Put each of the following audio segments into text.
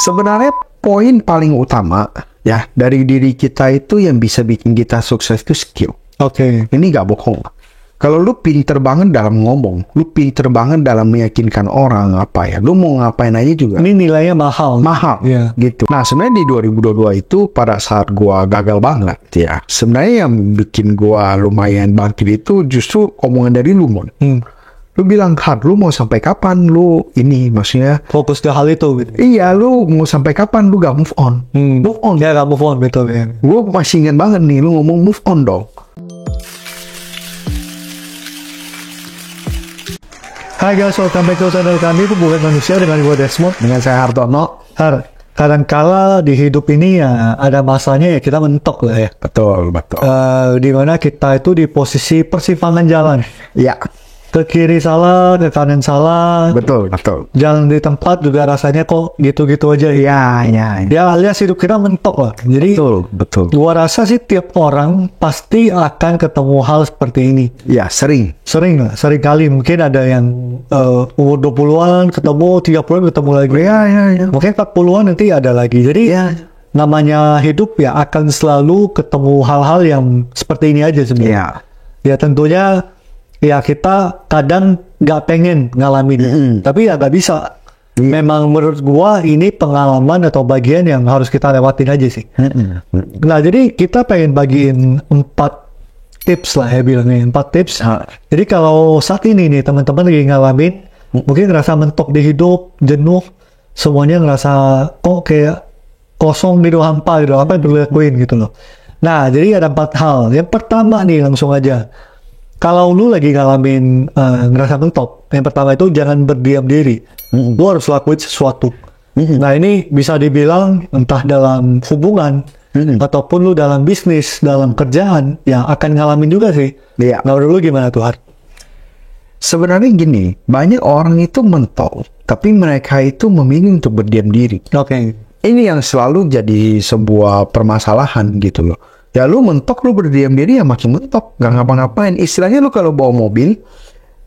Sebenarnya poin paling utama ya dari diri kita itu yang bisa bikin kita sukses itu skill. Oke. Ini gak bohong. Kalau lu pinter banget dalam ngomong, lu pinter banget dalam meyakinkan orang apa ya, lu mau ngapain aja juga. Ini nilainya mahal. Iya. Gitu. Nah sebenarnya di 2022 itu pada saat gua gagal banget ya, sebenarnya yang bikin gua lumayan bangkit itu justru omongan dari lu, Mon. Lu bilang, Hard, lu mau sampai kapan lu ini, maksudnya Fokus ke hal itu gitu. iya, lu mau sampai kapan lu gak move on? Move on. Ya gak move on, betul ya. Gue masih ingat banget nih, lu ngomong move on dong. Hai guys, welcome back to channel kami, Hubungan Manusia dengan gue Desmond. Dengan saya Hartono. Kadangkala di hidup ini ya ada masanya ya kita mentok lah ya. Betul. Dimana kita itu di posisi persimpangan jalan. Ya, Ke kiri salah, ke kanan salah. betul. Jalan di tempat juga rasanya kok gitu-gitu aja. Ya. Ya alias hidup kita mentok lah. Jadi Betul. gua rasa sih tiap orang pasti akan ketemu hal seperti ini. Ya, sering. Sering kali mungkin ada yang umur 20-an ketemu, 30-an ketemu lagi. Ya. Mungkin 40-an nanti ada lagi. Jadi namanya hidup ya akan selalu ketemu hal-hal yang seperti ini aja sebenarnya. Ya tentunya ya kita kadang nggak pengen ngalamin, tapi ya nggak bisa. Memang menurut gua ini pengalaman atau bagian yang harus kita lewatin aja sih. Nah jadi kita pengen bagiin 4 tips lah ya bilangnya, 4 tips. Jadi kalau saat ini nih teman-teman lagi ngalamin, mungkin ngerasa mentok di hidup, jenuh, semuanya ngerasa kok kayak kosong gitu, hampa gitu, apa yang perlu dilakuin gitu loh. Nah jadi ada 4 hal. Yang pertama nih langsung aja. Kalau lu lagi ngalamin ngerasa mentok, yang pertama itu jangan berdiam diri. Lu harus lakuin sesuatu. Nah ini bisa dibilang entah dalam hubungan ataupun lu dalam bisnis, dalam kerjaan, ya akan ngalamin juga sih. Iya. Nah menurut lu gimana tuh, Har? Sebenarnya gini, banyak orang itu mentok, tapi mereka itu memilih untuk berdiam diri. Oke. Ini yang selalu jadi sebuah permasalahan gitu loh. Ya lu mentok, lu berdiam diri ya makin mentok, gak ngapa-ngapain. Istilahnya lu kalau bawa mobil,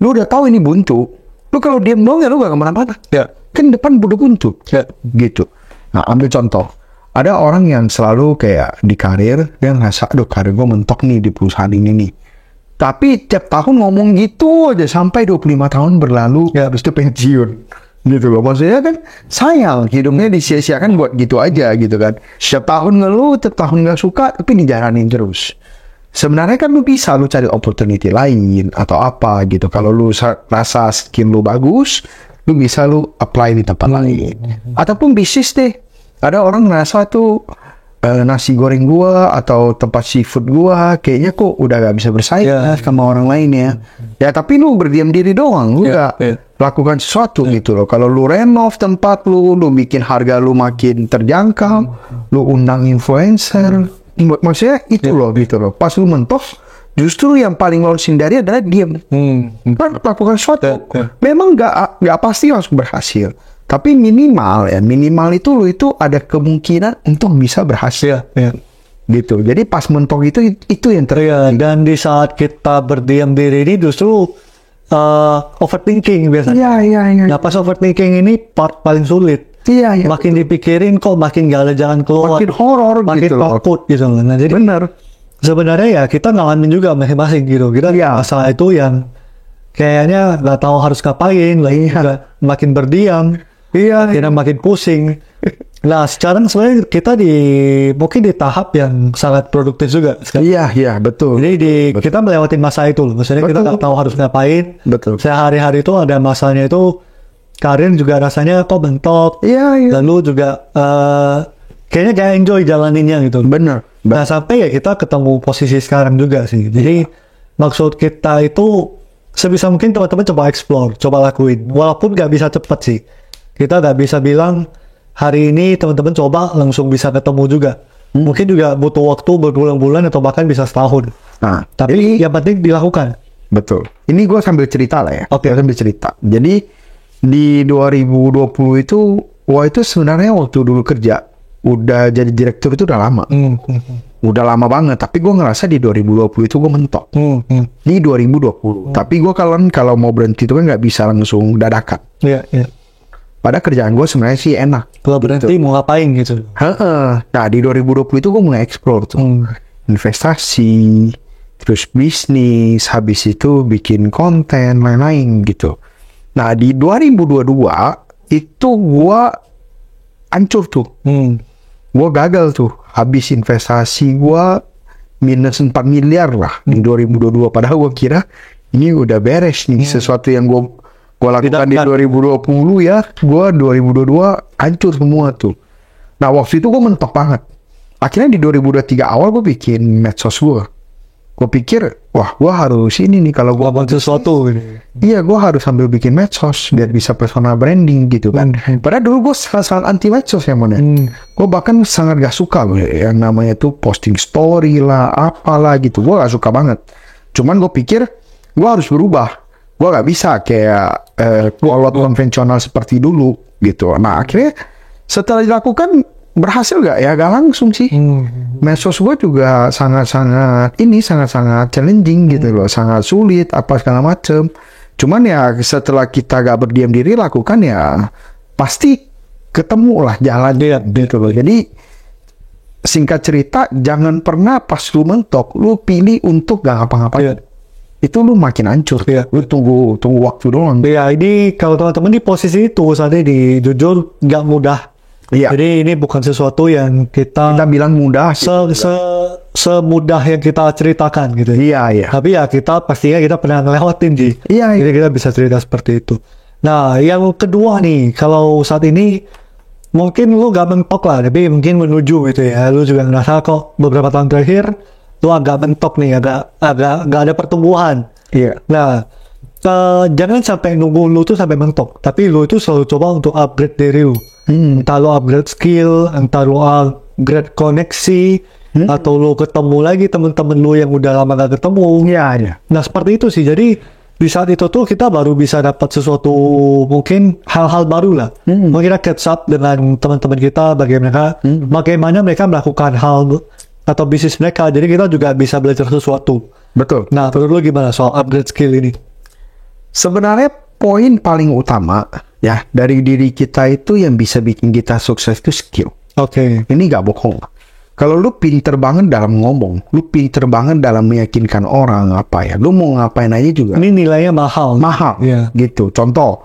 lu udah tahu ini buntu. Lu kalau diam doang ya lu gak kemana-mana. Ya. Kan depan udah buntu. Ya. Gitu. Nah ambil contoh. Ada orang yang selalu kayak di karir, dia ngerasa, aduh karir gue mentok nih di perusahaan ini nih. Tapi tiap tahun ngomong gitu aja sampai 25 tahun berlalu, ya habis itu pensiun. Gitu loh, maksudnya kan sayang hidupnya disia-siakan buat gitu aja gitu kan. Setiap tahun ngeluh, tiap tahun nggak suka, tapi dijalanin terus. Sebenarnya kan lu bisa, lu cari opportunity lain atau apa gitu. Kalau lu rasa skill lu bagus, lu bisa lu apply di tempat lain. Ataupun bisnis deh. Ada orang ngerasa tuh nasi goreng gua atau tempat seafood gua kayaknya kok udah gak bisa bersaing sama orang lain ya. Ya tapi lu berdiam diri doang, lu gak lakukan sesuatu gitu loh. Kalau lu renov tempat lu bikin harga lu makin terjangkau, lu undang influencer, maksudnya itu loh gitu loh. Pas lu mentok, justru yang paling lo hindari adalah diam. Kan lakukan sesuatu. Memang gak pasti harus berhasil. Tapi minimal itu lo itu ada kemungkinan untuk bisa berhasil. Gitu. Jadi pas mentok itu yang terjadi. Dan di saat kita berdiam diri ini justru overthinking biasanya. Iya. Nah pas overthinking ini part paling sulit. Iya. Makin dipikirin kok makin gak ada jalan keluar. Makin horor makin gitu loh. takut gitu loh. Nah jadi Bener. sebenarnya ya kita ngalamin juga masing-masing gitu. Kita masalah itu yang kayaknya nggak tahu harus ngapain, lagi juga makin berdiam. Kita makin pusing. Nah sekarang sebenarnya kita mungkin di tahap yang sangat produktif juga. Iya betul. Jadi kita melewati masa itu loh. Maksudnya kita nggak tahu harus ngapain. Betul. Sehari-hari itu ada masanya itu karir juga rasanya kok bentok. Lalu juga kayaknya kayak enjoy jalaninnya gitu. Bener. Nah sampai ya kita ketemu posisi sekarang juga sih. Jadi maksud kita itu sebisa mungkin teman-teman coba explore, coba lakuin. Walaupun nggak bisa cepet sih. Kita nggak bisa bilang hari ini teman-teman coba langsung bisa ketemu juga. Mungkin juga butuh waktu berbulan-bulan atau bahkan bisa setahun. Nah, tapi yang penting dilakukan. Betul. Ini gue sambil cerita lah ya. Oke. Sambil cerita. Jadi di 2020 itu, itu sebenarnya waktu dulu kerja udah jadi direktur itu udah lama. Udah lama banget. Tapi gue ngerasa di 2020 itu gue mentok. Di 2020. Tapi gue kalau mau berhenti itu kan nggak bisa langsung dadakan. Iya. Padahal kerjaan gue sebenarnya sih enak. Kalau berhenti mau ngapain gitu. Heeh. Nah di 2020 itu gue mulai explore tuh. Investasi, terus bisnis, habis itu bikin konten, lain-lain gitu. Nah di 2022 itu gue hancur tuh. Gue gagal tuh. Habis investasi gue minus 4 miliar lah di 2022. Padahal gue kira ini udah beres nih. Sesuatu yang gue lakukan di 2020 ya. Gue 2022 hancur semua tuh. Nah waktu itu gue mentok banget. Akhirnya di 2023 awal gue bikin medsos gue. Gue pikir, wah gue harus ini nih kalau gue Lakukan sesuatu gitu. iya, gue harus sambil bikin medsos biar bisa personal branding gitu kan. Padahal dulu gue sangat anti medsos ya mana. Gue bahkan sangat gak suka loh yang namanya tuh posting story lah, apalah gitu. Gue gak suka banget. Cuman gue pikir gue harus berubah. Gue gak bisa kayak kolot konvensional seperti dulu gitu. Nah akhirnya setelah dilakukan berhasil gak ya? Gak langsung sih. Medsos gue juga sangat-sangat challenging gitu loh, sangat sulit apa segala macem. Cuman ya setelah kita gak berdiam diri lakukan ya pasti ketemu lah jalan gitu loh. Jadi singkat cerita, jangan pernah pas lu mentok lu pilih untuk gak ngapa-ngapain. Itu lu makin hancur. Lu tunggu waktu doang. Ya ini kalau teman-teman di posisi itu saat ini jujur gak mudah. Jadi ini bukan sesuatu yang kita bilang mudah semudah yang kita ceritakan gitu. Iya. Tapi ya pastinya kita pernah ngelewatin sih. Jadi kita bisa cerita seperti itu. Nah yang kedua nih, kalau saat ini mungkin lu gak mentok lah, tapi mungkin menuju gitu ya. Lu juga ngerasa kok beberapa tahun terakhir lu agak mentok nih, agak gak ada pertumbuhan. Nah jangan sampai nunggu lu tuh sampai mentok, tapi lu itu selalu coba untuk upgrade diri lu. Entah lu upgrade skill, entah lu upgrade koneksi, atau lu ketemu lagi temen-temen lu yang udah lama gak ketemu. Nah seperti itu sih. Jadi di saat itu tuh kita baru bisa dapat sesuatu, mungkin hal-hal baru lah. Mungkin kita catch up dengan teman-teman kita, bagaimana mereka melakukan hal atau bisnis mereka. Jadi kita juga bisa belajar sesuatu. Betul. Nah menurut lu gimana soal upgrade skill ini? Sebenarnya poin paling utama ya dari diri kita itu yang bisa bikin kita sukses itu skill. Ini gak bohong. Kalau lu pinter banget dalam ngomong, lu pinter banget dalam meyakinkan orang lu mau ngapain aja juga. Ini nilainya mahal. Gitu. Contoh,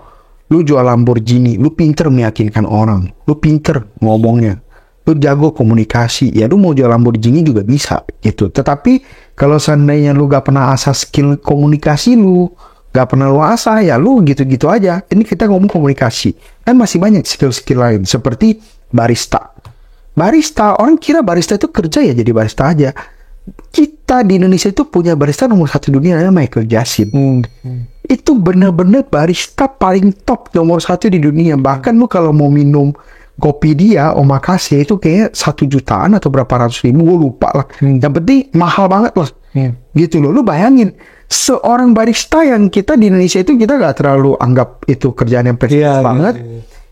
lu jual Lamborghini, lu pinter meyakinkan orang, lu pinter ngomongnya, lu jago komunikasi, ya lu mau jual Lamborghini juga bisa gitu. Tetapi kalau seandainya lu gak pernah asah skill komunikasi lu, gak pernah lu asah, ya lu gitu-gitu aja. Ini kita ngomong komunikasi. Kan masih banyak skill-skill lain. Seperti barista. Orang kira barista itu kerja ya jadi barista aja. Kita di Indonesia itu punya barista nomor 1 dunia, namanya Michael Jasin. Itu bener-bener barista paling top nomor 1 di dunia. Bahkan lu kalau mau minum kopi dia, omakase itu kayaknya 1 jutaan atau berapa ratus ribu, gue lupa lah. Yang penting mahal banget loh. Gitu loh. Lu bayangin seorang barista yang kita di Indonesia itu kita gak terlalu anggap itu kerjaan yang prestisius banget.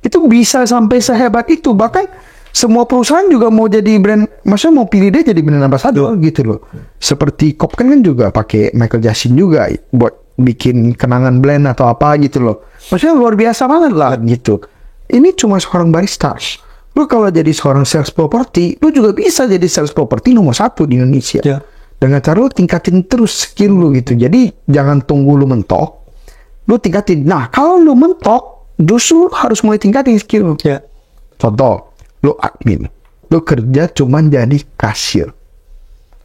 Itu bisa sampai sehebat itu. Bahkan semua perusahaan juga mau jadi brand, maksudnya mau pilih dia jadi brand ambassador gitu loh. Seperti Kopken kan juga pakai Michael Jasin juga buat bikin kenangan blend atau apa gitu loh. Maksudnya luar biasa banget lah gitu. Ini cuma seorang barista. Lu kalau jadi seorang sales property, lu juga bisa jadi sales property nomor 1 di Indonesia. Dengan cara lu tingkatin terus skill lu gitu. Jadi jangan tunggu lu mentok, lu tingkatin. Nah kalau lu mentok, justru harus mulai tingkatin skill lu. Contoh, lu admin, lu kerja cuman jadi kasir.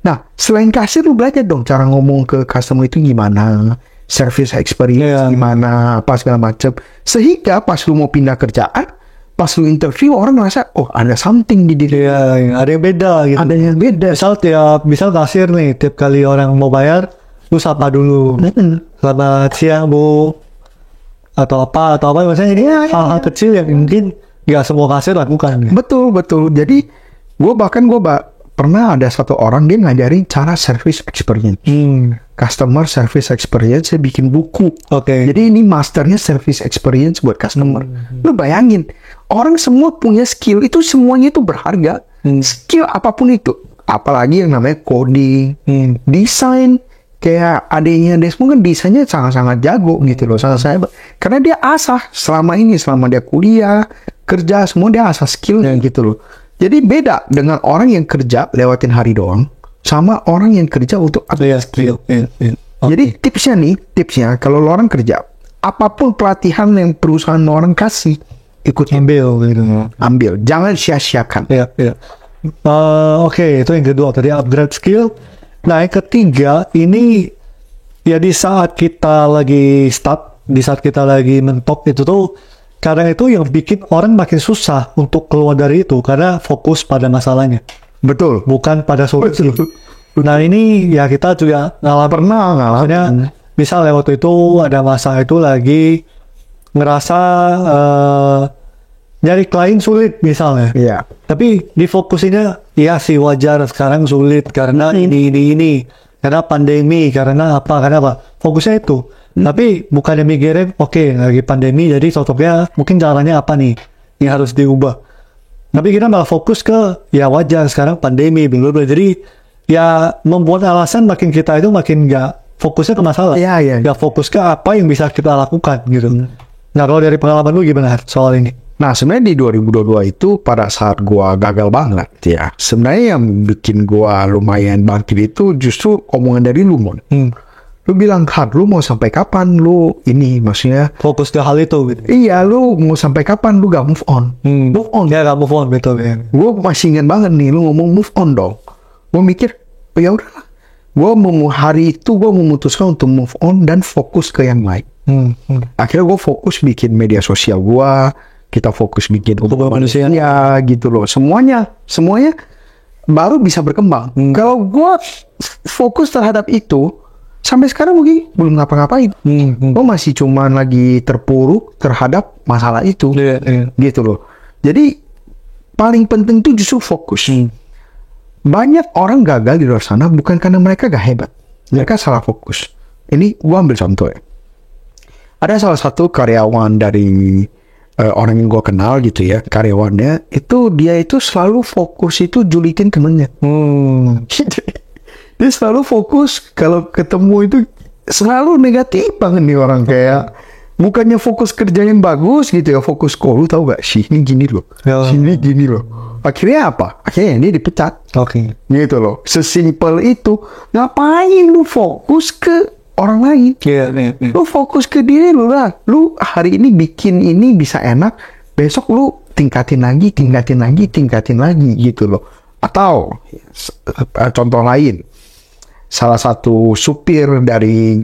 Nah selain kasir, lu belajar dong cara ngomong ke customer itu gimana, service experience gimana, apa segala macam. Sehingga pas lu mau pindah kerjaan, pas lu interview, orang ngerasa oh ada something di diri. Ada yang beda gitu. Ada yang beda. Misal kasir nih, tiap kali orang mau bayar, lu sapa dulu. Selamat siang bu, atau apa. Maksudnya ini hal-hal kecil yang mungkin gak semua kasir lakukan. Betul. Jadi gue pernah ada satu orang, dia ngajarin cara service experience. Customer service experience, saya bikin buku. Jadi ini masternya service experience buat customer. Lu bayangin, orang semua punya skill, itu semuanya itu berharga. Skill apapun itu, apalagi yang namanya coding, desain, kayak adiknya Desmond kan desainnya sangat-sangat jago gitu loh, sangat-sangat karena dia asah selama dia kuliah, kerja, semua dia asah skillnya gitu loh. Jadi beda dengan orang yang kerja lewatin hari doang sama orang yang kerja untuk upgrade skill. Jadi tipsnya kalau lo orang kerja, apapun pelatihan yang perusahaan orang kasih, ikut ambil, jangan sia-siakan. Oke, itu yang kedua tadi, upgrade skill. Nah, yang ketiga ini ya di saat kita lagi mentok itu tuh kadang itu yang bikin orang makin susah untuk keluar dari itu karena fokus pada masalahnya. Betul. Bukan pada solusi. Nah, ini ya kita juga ngalamin. Misalnya waktu itu ada masa itu lagi ngerasa nyari klien sulit misalnya. Iya. Tapi difokusinnya ya sih wajar sekarang sulit karena ini. Karena pandemi, karena apa? Fokusnya itu. Tapi bukannya mikirin, oke, lagi pandemi jadi cocoknya mungkin caranya apa nih yang harus diubah. Tapi kita malah fokus ke ya wajar sekarang pandemi, bener-bener. Jadi ya membuat alasan makin kita itu makin nggak fokusnya ke masalah. Nggak fokus ke apa yang bisa kita lakukan gitu. Nah, kalau dari pengalaman lu gimana soal ini? Nah, sebenarnya di 2022 itu pada saat gua gagal banget ya. Sebenarnya yang bikin gua lumayan bangkit itu justru omongan dari lu, Mon. Lu bilang, "Hard, lu mau sampai kapan lu ini?" Maksudnya fokus ke hal itu gitu. Iya, lu mau sampai kapan lu gak move on? Move on. Ya, gak move on, betul ya. Gua masih ingat banget nih lu ngomong move on dong. Gua mikir, "Oh, ya udahlah. Hari itu gua memutuskan untuk move on dan fokus ke yang lain." Akhirnya gua fokus bikin media sosial gua, kita fokus bikin untuk manusia ya gitu loh. Semuanya baru bisa berkembang. Kalau gua fokus terhadap itu, sampai sekarang mungkin belum ngapa-ngapain. Gue masih cuman lagi terpuruk terhadap masalah itu. Gitu loh. Jadi paling penting itu justru fokus. Banyak orang gagal di luar sana bukan karena mereka gak hebat. Mereka salah fokus. Ini gue ambil contoh ya. Ada salah satu karyawan dari orang yang gue kenal gitu ya. Karyawannya itu dia itu selalu fokus itu julitin temennya. Dia selalu fokus kalau ketemu itu selalu negatif banget nih orang, kayak bukannya fokus kerja yang bagus gitu ya, fokus lu tahu gak sih ini gini loh, sini gini loh. Akhirnya apa? Akhirnya dia dipecat. Gitu loh. Sesimpel itu. Ngapain lu fokus ke orang lain? Lu fokus ke diri lu lah. Lu hari ini bikin ini bisa enak, besok lu tingkatin lagi gitu loh. Atau contoh lain, salah satu supir dari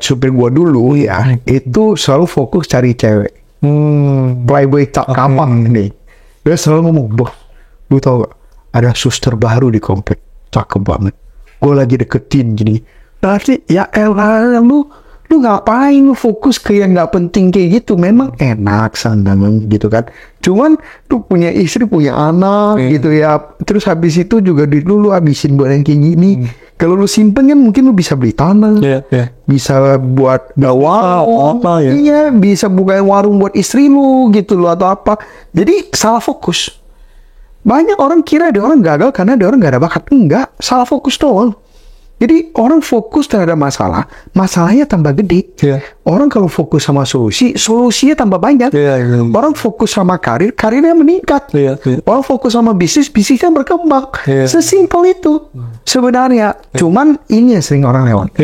supir gua dulu ya, itu selalu fokus cari cewek. Playboy kapan nih. Dia selalu ngomong, "Bos, lu tau gak? Ada suster baru di komplek, cakep banget. Gue lagi deketin gini." Berarti ya elah, lu ngapain lu fokus ke yang gak penting kayak gitu? Memang enak sandangan gitu kan. Cuman lu punya istri, punya anak gitu ya. Terus habis itu juga duit lu habisin buat yang kayak gini. Kalau lu simpen kan mungkin lu bisa beli tanah, bisa buat warung, iya, bisa buka warung buat istri lu gitu loh atau apa. Jadi salah fokus. Banyak orang kira dia orang gagal karena dia orang gak ada bakat. Enggak, salah fokus doang. Jadi orang fokus terhadap masalahnya tambah gede. Orang kalau fokus sama solusinya tambah banyak. Orang fokus sama karirnya meningkat. Orang fokus sama bisnisnya berkembang. Sesimpel itu sebenarnya. Cuman ini yang sering orang lewat.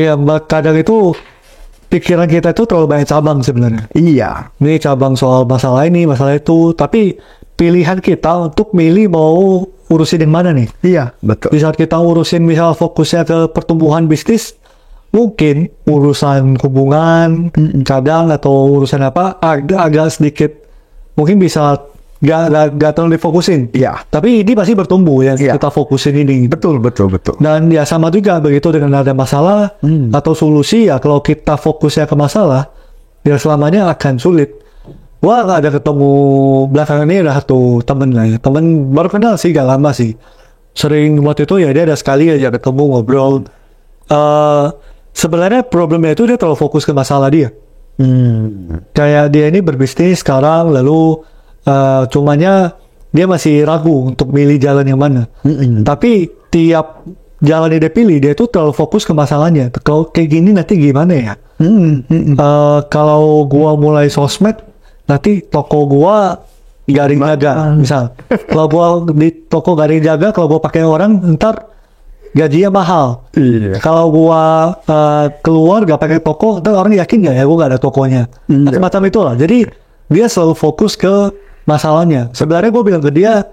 Kadang itu pikiran kita itu terlalu banyak cabang sebenarnya. Ini cabang soal masalah ini, masalah itu. Tapi pilihan kita untuk milih mau urusin yang mana nih? Betul. Di saat kita urusin misal fokusnya ke pertumbuhan bisnis, mungkin urusan hubungan, kadang atau urusan apa agak sedikit mungkin bisa gak terlalu difokusin. Tapi ini pasti bertumbuh yang kita fokusin ini. Betul. Dan ya sama juga begitu dengan ada masalah atau solusi, ya kalau kita fokusnya ke masalah, ya selamanya akan sulit. Wah, gak ada ketemu belakangan ini ada satu temen baru kenal sih, gak lama sih. Sering waktu itu ya dia ada sekali aja ketemu ngobrol. Sebenarnya problemnya itu dia terlalu fokus ke masalah dia. Kayak dia ini berbisnis sekarang, lalu cumannya dia masih ragu untuk milih jalan yang mana. Tapi tiap jalan yang dia pilih, dia tuh terlalu fokus ke masalahnya. Kalau kayak gini nanti gimana ya? Kalau gua mulai sosmed, nanti toko gua gak ada yang jaga, misal. Kalau gua di toko gak ada yang jaga, kalau gua pakai orang, ntar gajinya mahal. Iya. Kalau gua keluar gak pakai toko, ntar orang yakin gak ya gua gak ada tokonya. Macam-macam itulah. Jadi dia selalu fokus ke masalahnya. Sebenarnya gua bilang ke dia,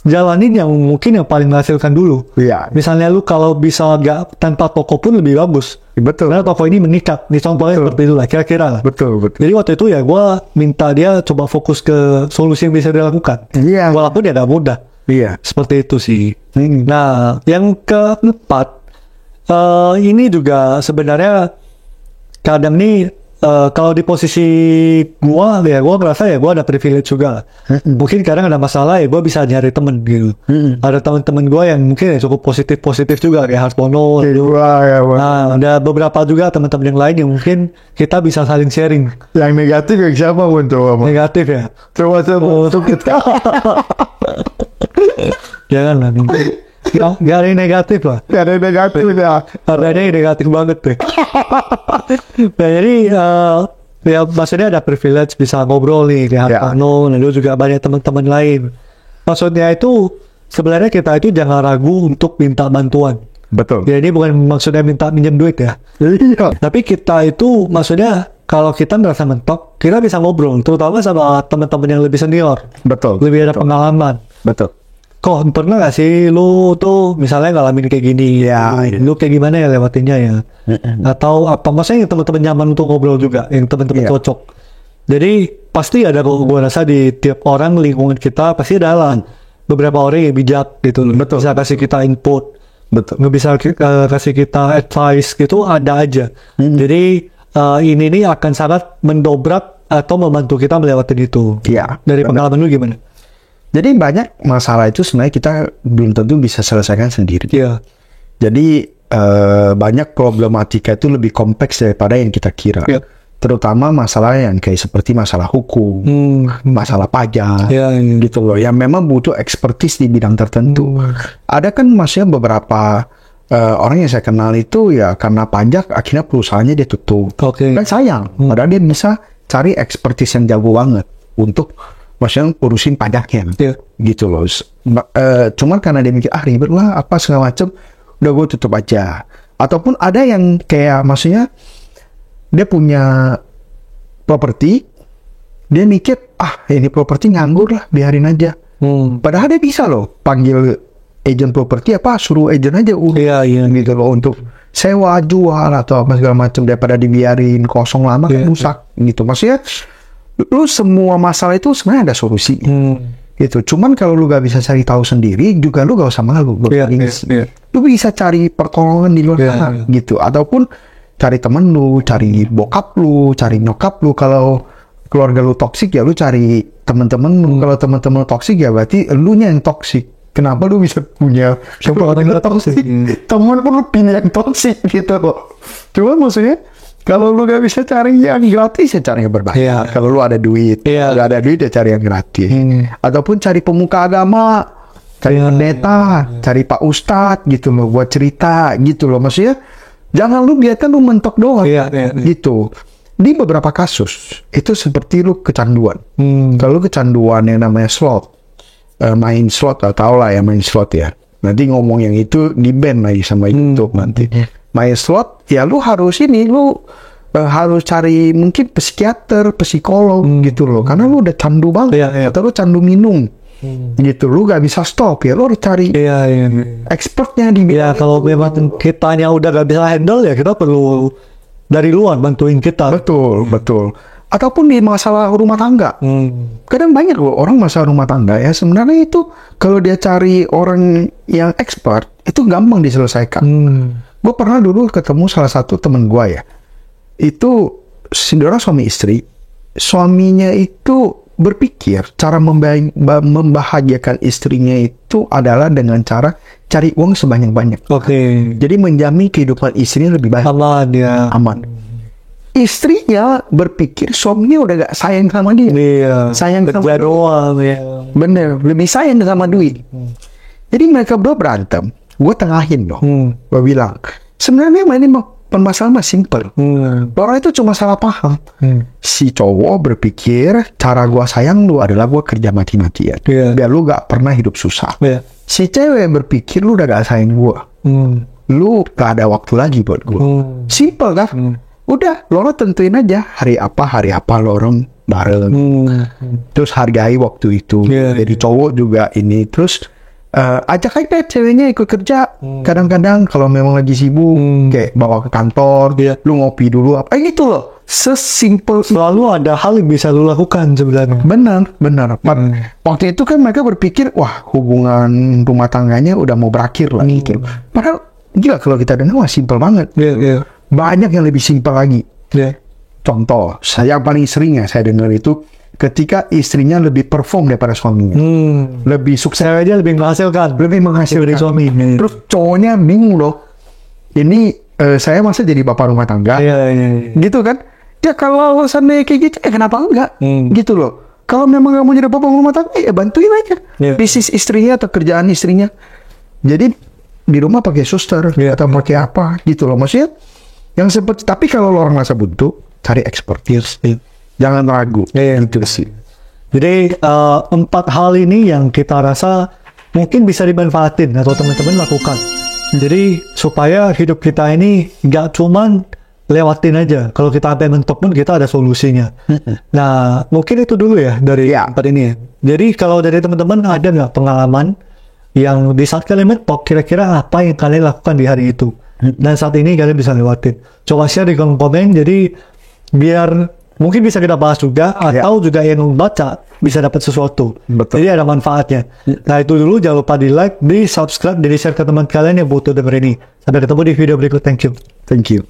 jalanin yang mungkin yang paling menghasilkan dulu. Iya. Misalnya lu kalau bisa gak tanpa toko pun lebih bagus. Betul. Karena toko ini meningkat. Nih contohnya seperti itulah, kira-kira lah. Betul. Jadi waktu itu ya gue minta dia coba fokus ke solusi yang bisa dilakukan. Iya. Walaupun ya gak mudah. Iya. Seperti itu sih. Nah, yang keempat, ini juga sebenarnya kadang nih kalau di posisi gua ya gua merasa ya gua ada privilege juga. Mungkin kadang ada masalah ya gua bisa nyari temen gitu. Ada teman-teman gua yang mungkin ya cukup positif juga kayak Hartono. Nah, ada beberapa juga teman-teman yang lain yang mungkin kita bisa saling sharing. Yang negatif yang siapa untuk Negatif ya. termasuk untuk kita. Jangan lah nih. Gak ada yang negatif lah. Gak ada yang negatif ya. Ada yang negatif banget deh. Nah, jadi ya maksudnya ada privilege bisa ngobrol nih di Hartono, lalu juga banyak teman-teman lain. Maksudnya itu sebenarnya kita itu jangan ragu untuk minta bantuan. Betul. Ya ini bukan maksudnya minta minjem duit ya. Iya. Tapi kita itu maksudnya kalau kita merasa mentok, kita bisa ngobrol, terutama sama teman-teman yang lebih senior. Betul. Lebih ada pengalaman. Betul. Kok pernah gak sih lu tuh misalnya ngalamin kayak gini ya, lu kayak gimana ya lewatinnya ya, atau apa, maksudnya yang teman-teman nyaman untuk ngobrol juga, yang teman-teman cocok. Jadi pasti ada, kalau gue rasa di tiap orang lingkungan kita pasti ada lah beberapa orang yang bijak gitu. Betul. Bisa kasih kita input. Betul. Nggak bisa kasih kita advice gitu, ada aja. Jadi ini nih akan sangat mendobrak atau membantu kita melewati itu. Iya. Dari pengalaman lu gimana? Jadi banyak masalah itu sebenarnya kita belum tentu bisa selesaikan sendiri. Iya. Jadi banyak problematika itu lebih kompleks daripada yang kita kira. Iya. Terutama masalah yang kayak seperti masalah hukum, masalah pajak, gitu loh. Yang memang butuh expertise di bidang tertentu. Ada kan maksudnya beberapa orang yang saya kenal itu ya karena pajak akhirnya perusahaannya dia tutup. Kan sayang. Padahal dia bisa cari expertise yang jago banget untuk maksudnya urusin pajaknya, gitu loh. Cuman karena dia mikir ribet lah apa segala macam, udah gue tutup aja. Ataupun ada yang kayak maksudnya dia punya properti, dia mikir ini properti nganggur lah, biarin aja. Padahal dia bisa loh panggil agent properti suruh agent aja gitu loh untuk sewa jual atau apa segala macam, daripada dibiarin kosong lama kan rusak gitu. Maksudnya lu semua masalah itu sebenarnya ada solusi gitu. Cuman kalau lu gak bisa cari tahu sendiri juga lu gak usah malu. Lu bisa cari pertolongan di luar sana gitu, ataupun cari temen lu, cari bokap lu, cari nyokap lu. Kalau keluarga lu toksik ya lu cari temen-temen lu. Kalau temen-temen lu toksik ya berarti elunya yang toksik. Kenapa lu bisa punya orang yang toksik? Temen pun lu pilih yang toksik gitu kok. Cuman maksudnya kalau lu gak bisa cari yang gratis ya cari yang berbayar. Kalau lu ada duit, gak ada duit ya cari yang gratis. Ataupun cari pemuka agama, cari pendeta, cari pak ustadz gitu loh buat cerita gitu loh. Maksudnya jangan lu biarkan lu mentok doang gitu. Di beberapa kasus itu seperti lu kecanduan. Kalau kecanduan yang namanya slot, main slot, tau lah ya main slot ya. Nanti ngomong yang itu di ban lagi sama YouTube nanti. Main slot ya lu harus harus cari mungkin psikiater, psikolog gitu loh, karena lu udah candu banget atau lu candu minum gitu, lu gak bisa stop ya, lu harus cari expertnya di bidang kalau memang kitanya udah gak bisa handle ya kita perlu dari luar bantuin kita. Betul. Ataupun di masalah rumah tangga, kadang banyak loh orang masalah rumah tangga ya sebenarnya itu kalau dia cari orang yang expert itu gampang diselesaikan. Gue pernah dulu ketemu salah satu temen gue ya, itu saudara suami istri, suaminya itu berpikir cara membahagiakan istrinya itu adalah dengan cara cari uang sebanyak-banyak. Jadi menjamin kehidupan istrinya lebih baik. Aman. Istrinya berpikir suaminya udah gak sayang sama dia. Sayang sama doang. Bener, lebih sayang sama duit. Jadi mereka berdua berantem. gue tengahin dong. Gue bilang, sebenarnya ini permasalahan mah simple. Orang itu cuma salah paham. Si cowok berpikir cara gue sayang lu adalah gue kerja mati-matian, biar lu gak pernah hidup susah. Si cewek berpikir lu udah gak sayang gue, lu gak ada waktu lagi buat gue. Simple kan? Udah, lo tentuin aja hari apa lorong bareng. Terus hargai waktu itu. Jadi cowok juga ini. Terus ajak aja ceweknya ikut kerja. Kadang-kadang kalau memang lagi sibuk, kayak bawa ke kantor, lu ngopi dulu apa gitu loh. Sesimpel selalu ada hal yang bisa lu lakukan sebenarnya. Benar. Waktu itu kan mereka berpikir, wah hubungan rumah tangganya udah mau berakhir lah gitu. Padahal gila kalau kita dengar, wah simpel banget. Banyak yang lebih simpel lagi. Contoh, yang paling sering ya saya dengar itu ketika istrinya lebih perform daripada suaminya, lebih sukses aja, lebih menghasilkan dari suami. Terus cowoknya bingung loh, ini saya masa jadi bapak rumah tangga, gitu kan? Ya kalau alasannya kayak gitu, kenapa enggak? Gitu loh. Kalau memang kamu jadi bapak rumah tangga, ya bantuin aja bisnis istrinya atau kerjaan istrinya. Jadi di rumah pakai suster atau pakai apa gitu loh, maksudnya yang seperti. Tapi kalau lo orang merasa buntu, cari expertise, jangan ragu. Gitu sih. Jadi 4 hal ini yang kita rasa mungkin bisa dimanfaatin atau teman-teman lakukan. Jadi supaya hidup kita ini nggak cuman lewatin aja. Kalau kita sampai mentok pun kita ada solusinya. Nah, mungkin itu dulu ya dari 4 ini. Jadi kalau dari teman-teman ada nggak pengalaman yang di saat kalian mentok, kira-kira apa yang kalian lakukan di hari itu? Dan saat ini kalian bisa lewatin. Coba share di kolom komen, jadi biar mungkin bisa kita bahas juga, atau juga yang membaca bisa dapat sesuatu. Jadi ada manfaatnya. Nah itu dulu, jangan lupa di like, di subscribe, dan di share ke teman kalian yang butuh denger ini. Sampai ketemu di video berikut. Thank you.